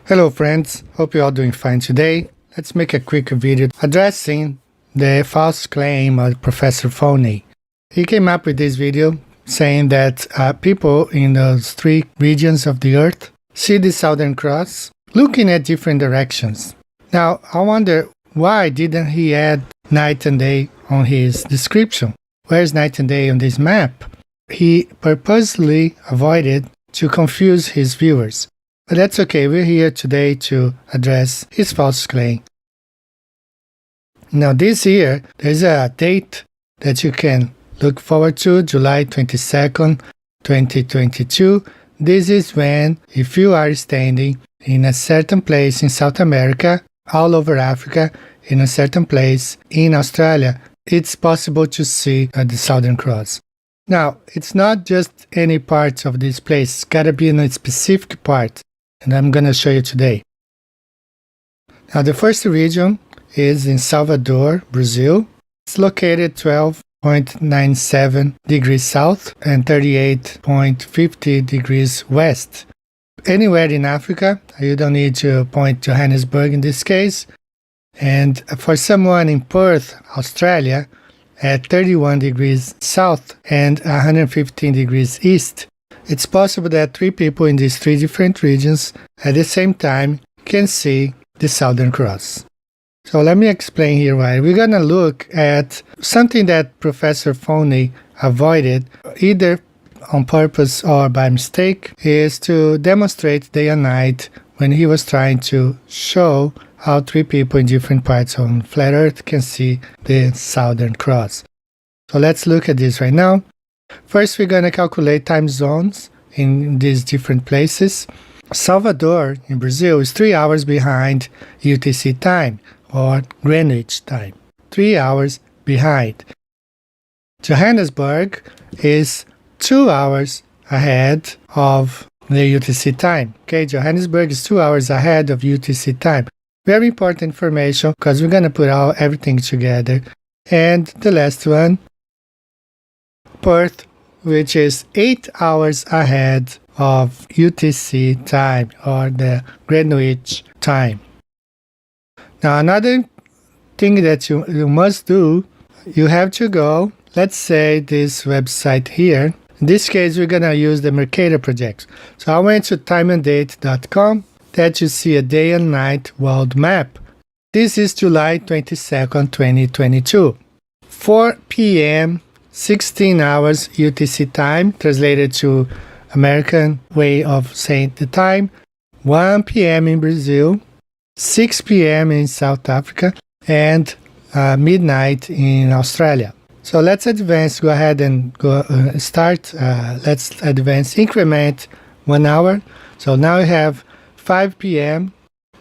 Hello friends, hope you're all doing fine today. Let's make a quick video addressing the false claim of Professor Phony. He came up with this video saying that people in those three regions of the earth see the Southern Cross looking at different directions. Now, I wonder, why didn't he add night and day on his description? Where's night and day on this map? He purposely avoided to confuse his viewers. But that's okay, we're here today to address his false claim. Now this year, there's a date that you can look forward to, July 22nd, 2022. This is when, if you are standing in a certain place in South America, all over Africa, in a certain place in Australia, it's possible to see the Southern Cross. Now, it's not just any part of this place, it's gotta be in a specific part. And I'm going to show you today. Now the first region is in Salvador, Brazil. It's located 12.97 degrees south and 38.50 degrees west. Anywhere in Africa, you don't need to point to Johannesburg in this case. And for someone in Perth, Australia, at 31 degrees south and 115 degrees east, it's possible that three people in these three different regions at the same time can see the Southern Cross. So let me explain here why. We're going to look at something that Professor Phony avoided, either on purpose or by mistake, is to demonstrate day and night when he was trying to show how three people in different parts on flat Earth can see the Southern Cross. So let's look at this right now. First, we're going to calculate time zones in these different places. Salvador in Brazil is 3 hours behind UTC time, or Greenwich time. 3 hours behind. Johannesburg is 2 hours ahead of the UTC time. Okay, Johannesburg is 2 hours ahead of UTC time. Very important information because we're going to put everything together. And the last one, Perth, which is 8 hours ahead of UTC time, or the Greenwich time. Now another thing that you must do, you have to go, let's say this website here. In this case, we're going to use the Mercator project. So I went to timeanddate.com, that you see a day and night world map. This is July 22nd, 2022. 4 p.m. 16 hours UTC time, translated to American way of saying the time. 1 p.m. in Brazil, 6 p.m. in South Africa, and midnight in Australia. So let's advance, go ahead and start. Let's advance, increment 1 hour. So now we have 5 p.m.,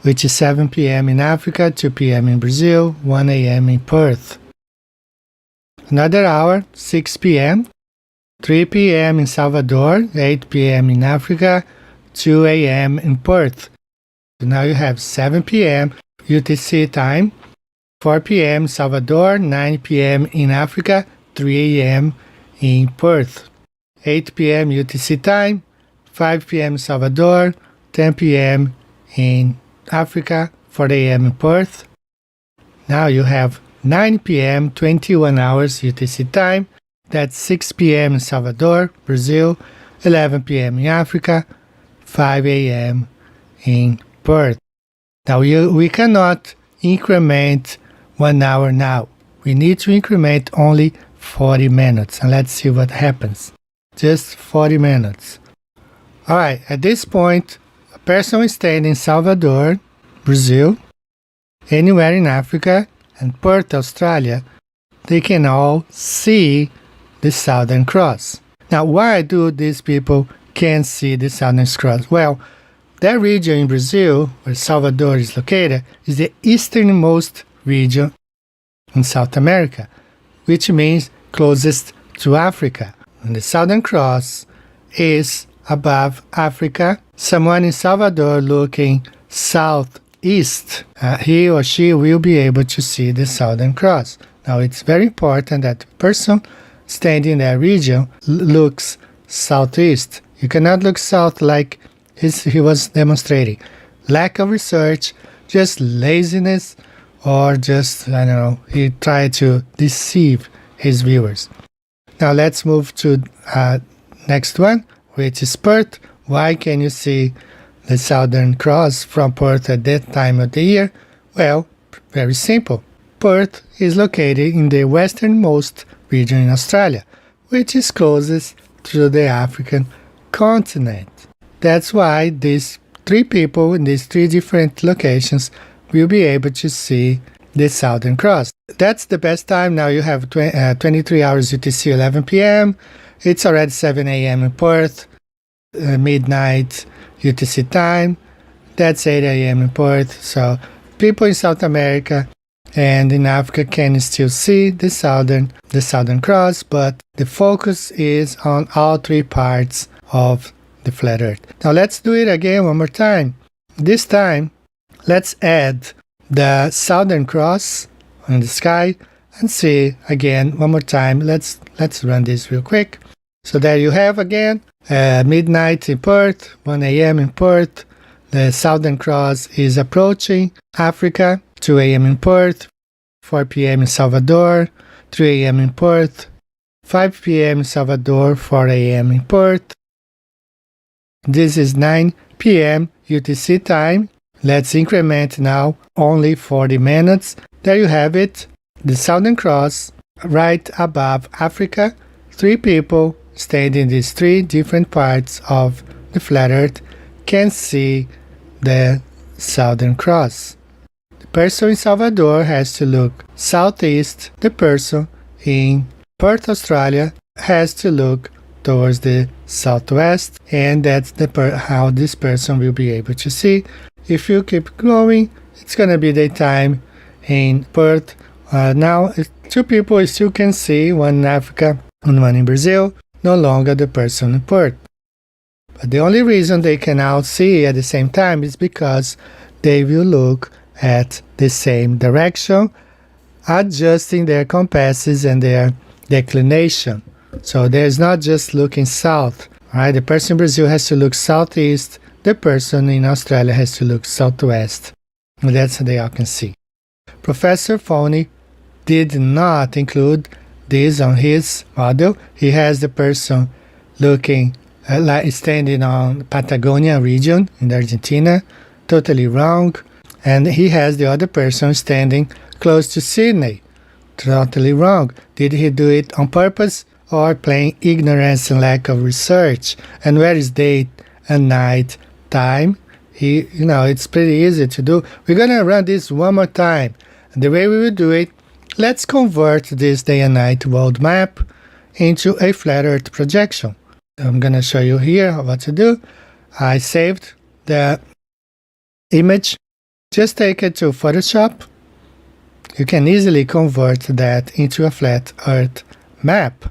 which is 7 p.m. in Africa, 2 p.m. in Brazil, 1 a.m. in Perth. Another hour, 6 p.m., 3 p.m. in Salvador, 8 p.m. in Africa, 2 a.m. in Perth. So now you have 7 p.m. UTC time, 4 p.m. Salvador, 9 p.m. in Africa, 3 a.m. in Perth. 8 p.m. UTC time, 5 p.m. Salvador, 10 p.m. in Africa, 4 a.m. in Perth. Now you have 9 p.m., 21 hours UTC time. That's 6 p.m. in Salvador, Brazil, 11 p.m. in Africa, 5 a.m. in Perth. Now we cannot increment 1 hour now. We need to increment only 40 minutes. And let's see what happens. Just 40 minutes. Alright, at this point, a person is staying in Salvador, Brazil, anywhere in Africa, and Perth, Australia, they can all see the Southern Cross. Now, why do these people can't see the Southern Cross? Well, that region in Brazil, where Salvador is located, is the easternmost region in South America, which means closest to Africa. And the Southern Cross is above Africa. Someone in Salvador looking southeast, he or she will be able to see the Southern Cross. Now it's very important that the person standing in that region looks southeast. You cannot look south like he was demonstrating. lack of research, just laziness, or just, I don't know, he tried to deceive his viewers. Now let's move to next one, which is Perth. Why can you see the Southern Cross from Perth at that time of the year? Well, very simple. Perth is located in the westernmost region in Australia, which is closest to the African continent. That's why these three people in these three different locations will be able to see the Southern Cross. That's the best time. Now you have 23 hours UTC, 11 p.m. It's already 7 a.m. in Perth, midnight UTC time. That's 8 a.m. in Perth. So people in South America and in Africa can still see the Southern Cross, but the focus is on all three parts of the flat Earth. Now let's do it again one more time. This time, let's add the Southern Cross on the sky and see again one more time. Let's run this real quick. So there you have again, midnight in Perth, 1 a.m. in Perth. The Southern Cross is approaching Africa, 2 a.m. in Perth, 4 p.m. in Salvador, 3 a.m. in Perth, 5 p.m. in Salvador, 4 a.m. in Perth. This is 9 p.m. UTC time. Let's increment now only 40 minutes. There you have it. The Southern Cross right above Africa. Three people staying in these three different parts of the flat Earth can see the Southern Cross. The person in Salvador has to look southeast. The person in Perth, Australia has to look towards the southwest, and that's how this person will be able to see. If you keep going, it's going to be daytime in Perth. Now, two people still can see, one in Africa and one in Brazil, no longer the person in Perth. But the only reason they can now see at the same time is because they will look at the same direction, adjusting their compasses and their declination. So there's not just looking south, right? The person in Brazil has to look southeast. The person in Australia has to look southwest. And that's how they all can see. Professor Phony did not include this on his model. He has the person looking, standing on Patagonia region in Argentina. Totally wrong. And he has the other person standing close to Sydney. Totally wrong. Did he do it on purpose or plain ignorance and lack of research? And where is day and night time? It's pretty easy to do. We're going to run this one more time. And the way we will do it, let's convert this day and night world map into a flat Earth projection. I'm going to show you here what to do. I saved the image. Just take it to Photoshop. You can easily convert that into a flat Earth map.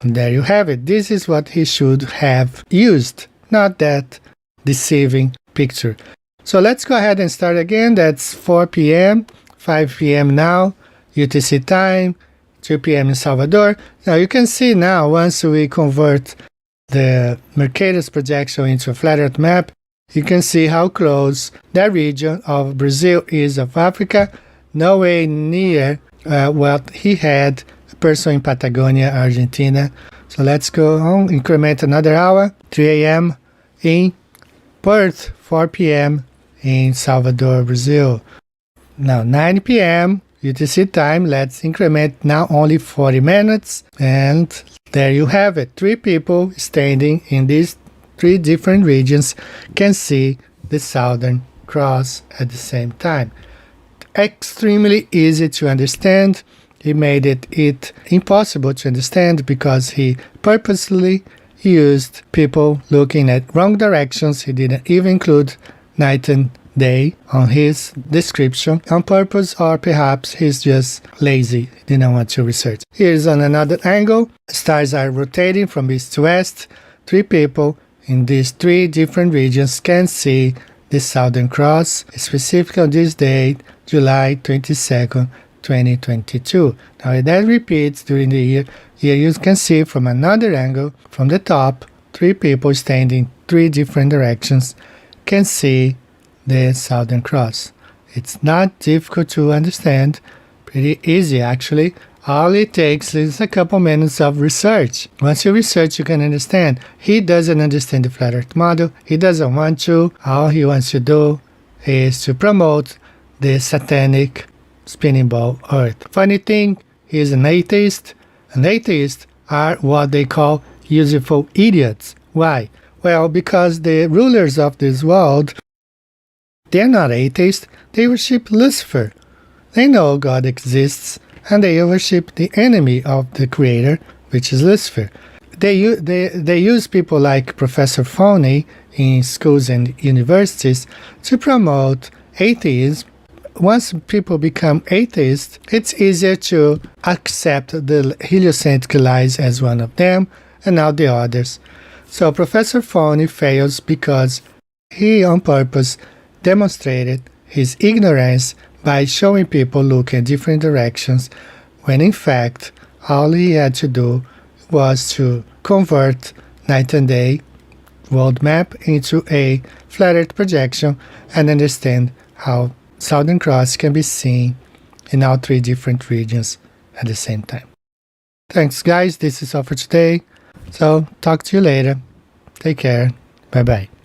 And there you have it. This is what he should have used, not that deceiving picture. So let's go ahead and start again. That's 4 p.m., 5 p.m. now, UTC time, 2 p.m. in Salvador. Now you can see now, once we convert the Mercator's projection into a flat Earth map, you can see how close that region of Brazil is of Africa. Nowhere near what he had, a person in Patagonia, Argentina. So let's go on, increment another hour, 3 a.m. in Perth, 4 p.m. in Salvador, Brazil. Now 9 p.m. UTC time, let's increment now only 40 minutes. And there you have it. Three people standing in these three different regions can see the Southern Cross at the same time. Extremely easy to understand. He made it impossible to understand because he purposely used people looking at wrong directions. He didn't even include night and day on his description on purpose, or perhaps he's just lazy, he didn't want to research. Here's on another angle. Stars are rotating from east to west. Three people in these three different regions can see the Southern Cross, specifically on this date, July 22nd, 2022. Now that repeats during the year. Here you can see from another angle, from the top, three people standing three different directions can see the Southern Cross. It's not difficult to understand, pretty easy actually. All it takes is a couple minutes of research. Once you research, you can understand. He doesn't understand the flat earth model. He doesn't want to. All he wants to do is to promote the satanic spinning ball earth. Funny thing, he's an atheist. And atheists are what they call useful idiots. Why? Well, because the rulers of this world, they're not atheists. They worship Lucifer. They know God exists, and they worship the enemy of the creator, which is Lucifer. They use people like Professor Phony in schools and universities to promote atheism. Once people become atheists, it's easier to accept the heliocentric lies as one of them and not the others. So Professor Phony fails because he on purpose demonstrated his ignorance by showing people looking in different directions, when in fact all he had to do was to convert night and day world map into a flat earth projection and understand how Southern Cross can be seen in all three different regions at the same time. Thanks guys, this is all for today. So talk to you later. Take care. Bye bye.